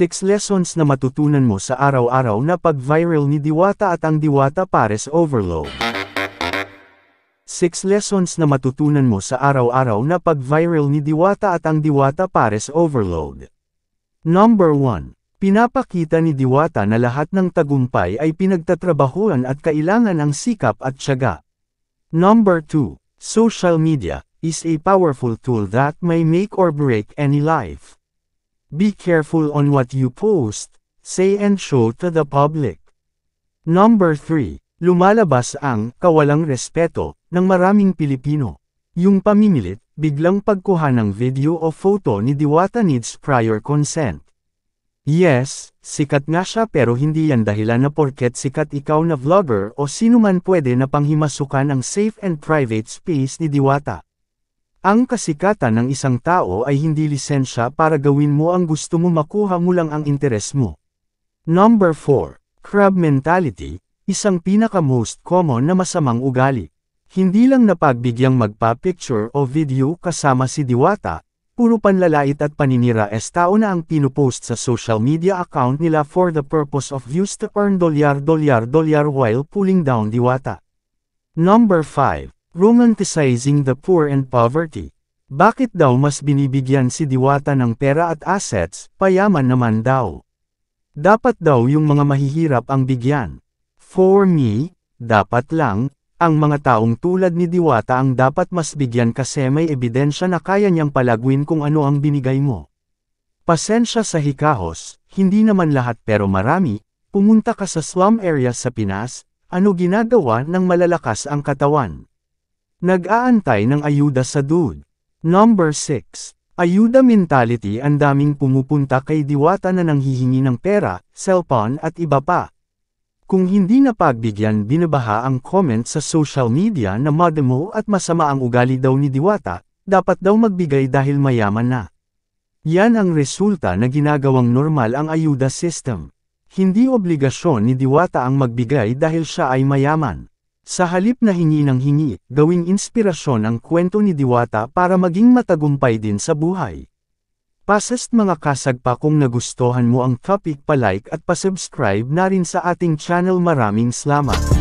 6 lessons na matutunan mo sa araw-araw na pag-viral ni Diwata at ang Diwata Pares Overload. 6 lessons na matutunan mo sa araw-araw na pag-viral ni Diwata at ang Diwata Pares Overload. Number 1. Pinapakita ni Diwata na lahat ng tagumpay ay pinagtatrabahuan at kailangan ang sikap at tiyaga. Number 2. Social media is a powerful tool that may make or break any life. Be careful on what you post, say and show to the public. Number 3. Lumalabas ang kawalang respeto ng maraming Pilipino. Yung pamimilit, biglang pagkuha ng video o photo ni Diwata needs prior consent. Yes, sikat nga siya pero hindi yan dahilan na porket sikat ikaw na vlogger o sino man pwede na panghimasukan ang safe and private space ni Diwata. Ang kasikatan ng isang tao ay hindi lisensya para gawin mo ang gusto mo, makuha mo lang ang interes mo. Number 4. Crab mentality, isang pinaka-most common na masamang ugali. Hindi lang napagbigyang magpa-picture o video kasama si Diwata, puro panlalait at paninira tao na ang pinupost sa social media account nila for the purpose of views to earn dolyar while pulling down Diwata. Number 5. Romanticizing the poor and poverty. Bakit daw mas binibigyan si Diwata ng pera at assets, payaman naman daw? Dapat daw yung mga mahihirap ang bigyan. For me, dapat lang, ang mga taong tulad ni Diwata ang dapat mas bigyan kasi may ebidensya na kaya niyang palagwin kung ano ang binigay mo. Pasensya sa hikahos, hindi naman lahat pero marami, pumunta ka sa slum area sa Pinas, ano ginagawa ng malalakas ang katawan? Nag-aantay ng ayuda sa dude. Number 6. Ayuda mentality, ang daming pumupunta kay Diwata na nanghihingi ng pera, cellphone at iba pa. Kung hindi napagbigyan, binabaha ang comment sa social media na mademo at masama ang ugali daw ni Diwata, dapat daw magbigay dahil mayaman na. Yan ang resulta na ginagawang normal ang ayuda system. Hindi obligasyon ni Diwata ang magbigay dahil siya ay mayaman. Sa halip na hingi ng hingi, gawing inspirasyon ang kwento ni Diwata para maging matagumpay din sa buhay. Pasest mga kasagpa, kung nagustuhan mo ang topic, pa-like at pa-subscribe na rin sa ating channel. Maraming salamat.